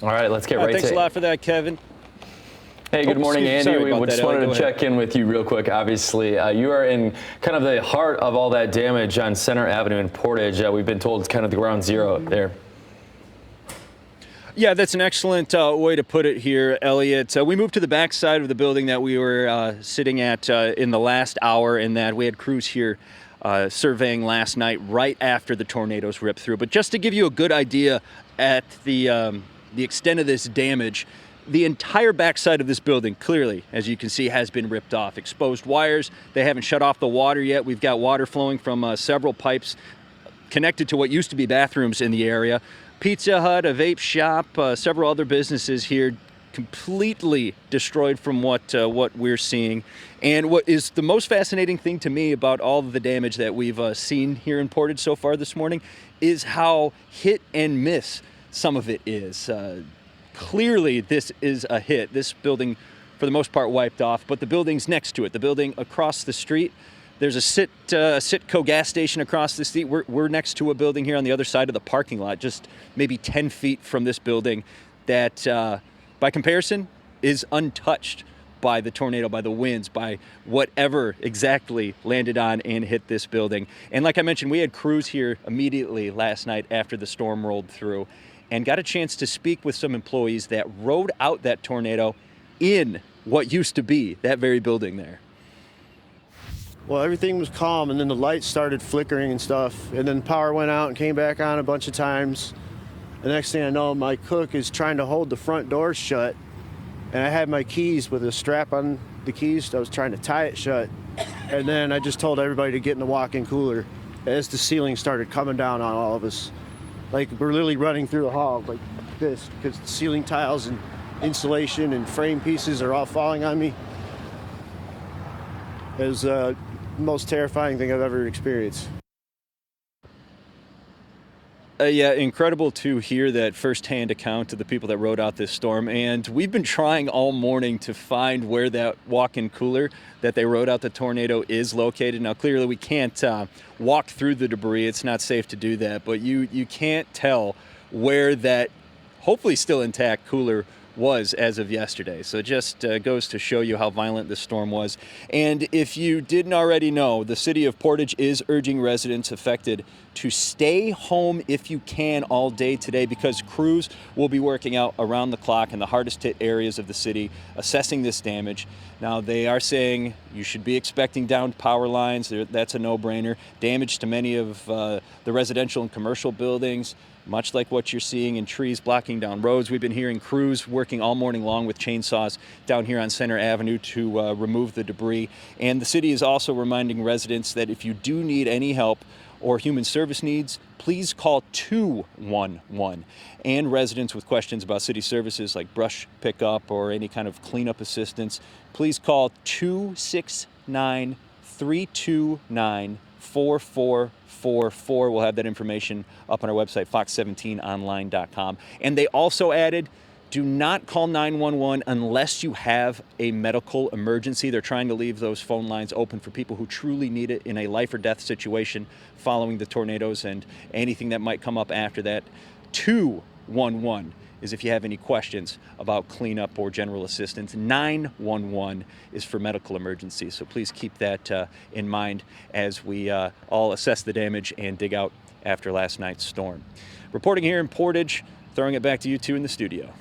All right, let's get right to it. Thanks a lot for that, Kevin. Hey, good morning, Andy. We just wanted to check in with you real quick. Obviously, you are in kind of the heart of all that damage on Center Avenue in Portage. We've been told it's kind of the ground zero there. Yeah, that's an excellent way to put it here, Elliot. We moved to the back side of the building that we were sitting at in the last hour, and that we had crews here surveying last night right after the tornadoes ripped through. But just to give you a good idea at the extent of this damage, the entire backside of this building, clearly, as you can see, has been ripped off. Exposed wires. They haven't shut off the water yet. We've got water flowing from several pipes connected to what used to be bathrooms in the area. Pizza Hut, a vape shop, several other businesses here completely destroyed from what we're seeing. And what is the most fascinating thing to me about all of the damage that we've seen here in Portage so far this morning is how hit and miss some of it is. Clearly, this is a hit. This building, for the most part, wiped off, but the buildings next to it, the building across the street, there's a Citco gas station across the street. We're next to a building here on the other side of the parking lot, just maybe 10 feet from this building that, by comparison, is untouched by the tornado, by the winds, by whatever exactly landed on and hit this building. And like I mentioned, we had crews here immediately last night after the storm rolled through and got a chance to speak with some employees that rode out that tornado in what used to be that very building there. Well, everything was calm, and then the lights started flickering and stuff, and then power went out and came back on a bunch of times. The next thing I know, my cook is trying to hold the front door shut, and I had my keys with a strap on the keys. I was trying to tie it shut, and then I just told everybody to get in the walk-in cooler as the ceiling started coming down on all of us. Like, we're literally running through the hall like this because the ceiling tiles and insulation and frame pieces are all falling on me. It was the most terrifying thing I've ever experienced. Yeah, incredible to hear that firsthand account of the people that rode out this storm. And we've been trying all morning to find where that walk-in cooler that they rode out the tornado is located. Now, clearly we can't walk through the debris. It's not safe to do that. But you can't tell where that hopefully still intact cooler was as of yesterday. So it just goes to show you how violent this storm was. And if you didn't already know, the city of Portage is urging residents affected to stay home if you can all day today, because crews will be working out around the clock in the hardest hit areas of the city, assessing this damage. Now, they are saying you should be expecting downed power lines. That's a no-brainer. Damage to many of the residential and commercial buildings, much like what you're seeing in trees blocking down roads. We've been hearing crews working all morning long with chainsaws down here on Center Avenue to remove the debris. And the city is also reminding residents that if you do need any help or human service needs, please call 211. And residents with questions about city services like brush pickup or any kind of cleanup assistance, please call 269-329-4444. We'll have that information up on our website, fox17online.com. And they also added, do not call 911 unless you have a medical emergency. They're trying to leave those phone lines open for people who truly need it in a life or death situation following the tornadoes and anything that might come up after that. 211 is if you have any questions about cleanup or general assistance. 911 is for medical emergencies. So please keep that in mind as we all assess the damage and dig out after last night's storm. Reporting here in Portage, throwing it back to you two in the studio.